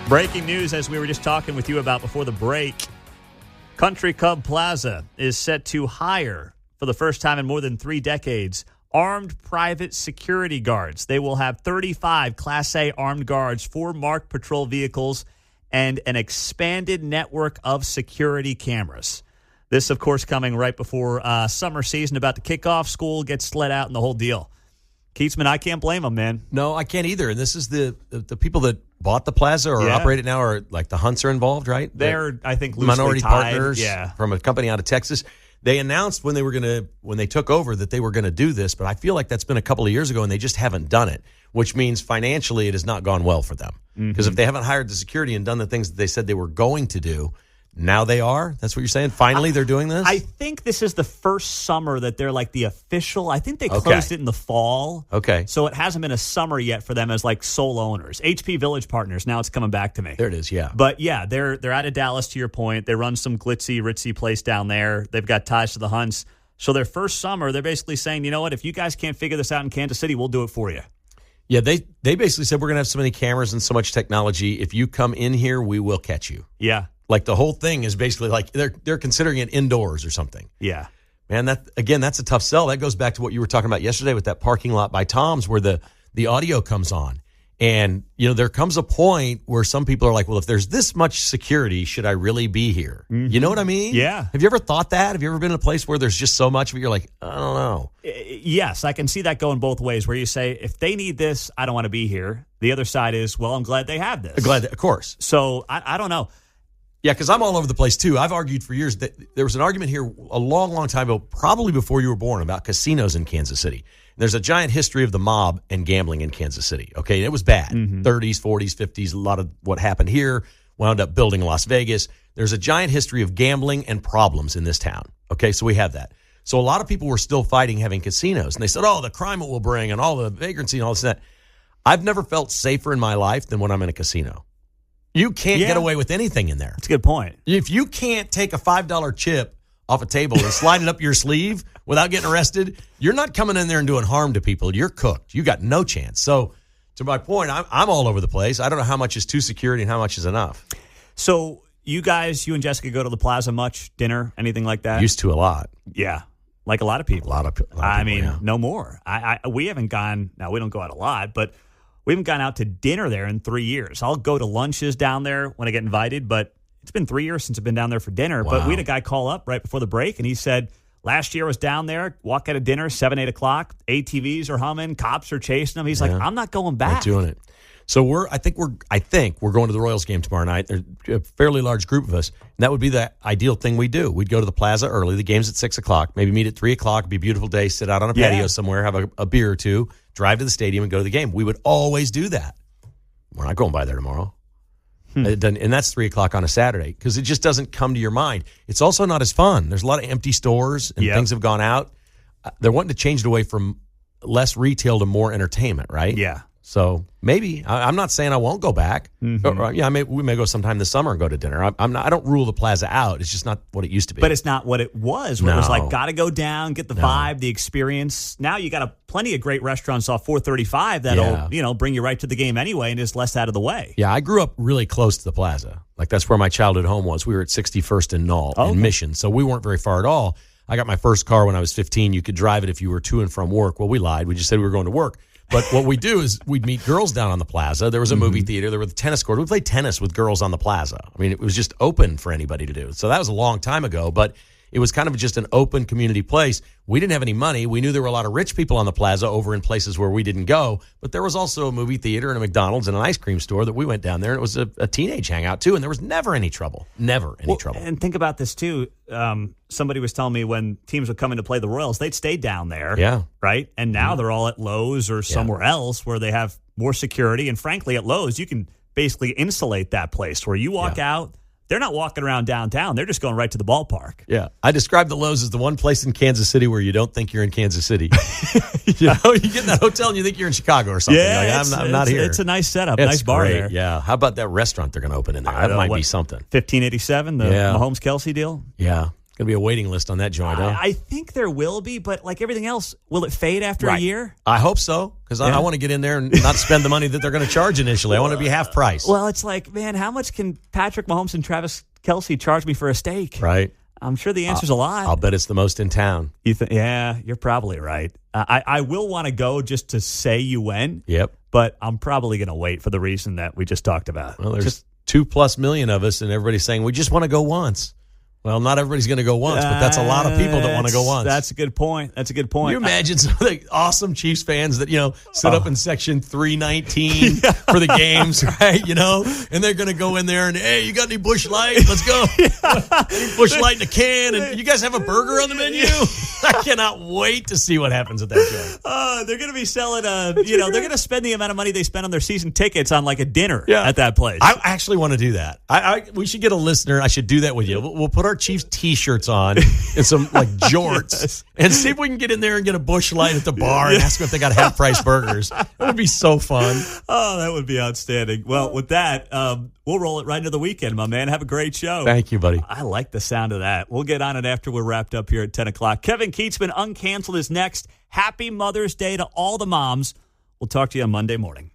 Breaking news, as we were just talking with you about before the break, Country Club Plaza is set to hire, for the first time in more than 3 decades, armed private security guards. They will have 35 Class A armed guards, 4 marked patrol vehicles, and an expanded network of security cameras. This, of course, coming right before summer season, about to kick off. School gets let out and the whole deal. Kietzman, I can't blame them, man. No, I can't either. And this is the people that bought the plaza or operate it now, are like the Hunts are involved, right? They're I think, loosely minority tied. partners from a company out of Texas. They announced when they took over that they were going to do this, but I feel like that's been a couple of years ago and they just haven't done it, which means financially it has not gone well for them. Because if they haven't hired the security and done the things that they said they were going to do, now they are? That's what you're saying? Finally, they're doing this? I think this is the first summer that they're like the official. I think they closed it in the fall. Okay. So it hasn't been a summer yet for them as like sole owners. HP Village Partners, now it's coming back to me. There it is, yeah. But yeah, they're out of Dallas, to your point. They run some glitzy, ritzy place down there. They've got ties to the Hunts. So their first summer, they're basically saying, you know what, if you guys can't figure this out in Kansas City, we'll do it for you. Yeah, they basically said we're going to have so many cameras and so much technology. If you come in here, we will catch you. Yeah. Like the whole thing is basically like they're considering it indoors or something. Yeah. Man, that's a tough sell. That goes back to what you were talking about yesterday with that parking lot by Tom's where the audio comes on. And, you know, there comes a point where some people are like, well, if there's this much security, should I really be here? Mm-hmm. You know what I mean? Yeah. Have you ever thought that? Have you ever been in a place where there's just so much of it? You're like, I don't know. Yes, I can see that going both ways, where you say, if they need this, I don't want to be here. The other side is, well, I'm glad they have this. Of course. So I don't know. Yeah, because I'm all over the place, too. I've argued for years that there was an argument here a long, long time ago, probably before you were born, about casinos in Kansas City. There's a giant history of the mob and gambling in Kansas City. Okay, and it was bad. 30s, 40s, 50s, a lot of what happened here wound up building Las Vegas. There's a giant history of gambling and problems in this town. Okay, so we have that. So a lot of people were still fighting having casinos. And they said, oh, the crime it will bring and all the vagrancy and all this and that. I've never felt safer in my life than when I'm in a casino. You can't get away with anything in there. That's a good point. If you can't take a $5 chip off a table and slide it up your sleeve without getting arrested, you're not coming in there and doing harm to people. You're cooked. You got no chance. So to my point, I'm all over the place. I don't know how much is too security and how much is enough. So you and Jessica go to the Plaza much? Dinner, anything like that? Used to a lot. Yeah. Like a lot of people. A lot of people, no more. We haven't gone, now we don't go out a lot, but we haven't gone out to dinner there in 3 years. I'll go to lunches down there when I get invited, but it's been 3 years since I've been down there for dinner. Wow. But we had a guy call up right before the break, and he said, last year I was down there, walk out of dinner, 7, 8 o'clock, ATVs are humming, cops are chasing them. He's like, I'm not going back. Not doing it. So I think we're going to the Royals game tomorrow night. There's a fairly large group of us, and that would be the ideal thing we do. We'd go to the Plaza early. The game's at 6 o'clock. Maybe meet at 3 o'clock. It'd be a beautiful day. Sit out on a patio somewhere, have a beer or two, drive to the stadium, and go to the game. We would always do that. We're not going by there tomorrow. And that's 3 o'clock on a Saturday because it just doesn't come to your mind. It's also not as fun. There's a lot of empty stores and things have gone out. They're wanting to change it away from less retail to more entertainment, right? Yeah. So maybe I'm not saying I won't go back. We may go sometime this summer and go to dinner. I don't rule the Plaza out. It's just not what it used to be. But it's not what it was. Where it was like, got to go down, get the vibe, the experience. Now you got plenty of great restaurants off 435 that'll bring you right to the game anyway, and is less out of the way. Yeah, I grew up really close to the Plaza. Like that's where my childhood home was. We were at 61st and Knoll in Mission, so we weren't very far at all. I got my first car when I was 15. You could drive it if you were to and from work. Well, we lied. We just said we were going to work. But what we do is we'd meet girls down on the Plaza. There was a movie theater. There were the tennis courts. We played tennis with girls on the Plaza. I mean, it was just open for anybody to do. So that was a long time ago, but it was kind of just an open community place. We didn't have any money. We knew there were a lot of rich people on the Plaza over in places where we didn't go, but there was also a movie theater and a McDonald's and an ice cream store that we went down there, and it was a teenage hangout too, and there was never any trouble. Never any trouble. And think about this too. Somebody was telling me when teams would come in to play the Royals, they'd stay down there. Yeah. Right? And now they're all at Lowe's or somewhere else where they have more security. And frankly, at Lowe's, you can basically insulate that place where you walk out. They're not walking around downtown. They're just going right to the ballpark. Yeah. I describe the Lowe's as the one place in Kansas City where you don't think you're in Kansas City. You get in that hotel and you think you're in Chicago or something. Yeah, like, I'm not here. It's a nice setup. Nice bar great. there. Yeah. How about that restaurant they're going to open in there? That might be something. 1587, the Mahomes-Kelsey deal? Yeah. Going to be a waiting list on that joint, huh? I think there will be, but like everything else, will it fade after a year? I hope so, because I want to get in there and not spend the money that they're going to charge initially. I want to be half price. Well, it's like, man, how much can Patrick Mahomes and Travis Kelce charge me for a steak? Right. I'm sure the answer's a lot. I'll bet it's the most in town. Yeah, you're probably right. I will want to go just to say you went. Yep. But I'm probably going to wait for the reason that we just talked about. Well, there's 2+ million of us, and everybody's saying, we just want to go once. Well, not everybody's going to go once, but that's a lot of people that want to go once. That's a good point. Can you imagine some of the awesome Chiefs fans that, sit up in section 319 for the games, right? And they're going to go in there and, hey, you got any Busch Light? Let's go. Any Busch Light in a can. And you guys have a burger on the menu? I cannot wait to see what happens at that joint. They're going to be selling, they're going to spend the amount of money they spend on their season tickets on like a dinner at that place. I actually want to do that. We should get a listener. I should do that with you. We'll put our Chiefs T-shirts on and some like jorts and see if we can get in there and get a Busch Light at the bar and ask them if they got half-price burgers. That would be so fun. Oh, that would be outstanding. Well, with that, we'll roll it right into the weekend, my man. Have a great show. Thank you, buddy. I like the sound of that. We'll get on it after we're wrapped up here at 10 o'clock. Kevin Kietzman, Uncanceled, is next. Happy Mother's Day to all the moms. We'll talk to you on Monday morning.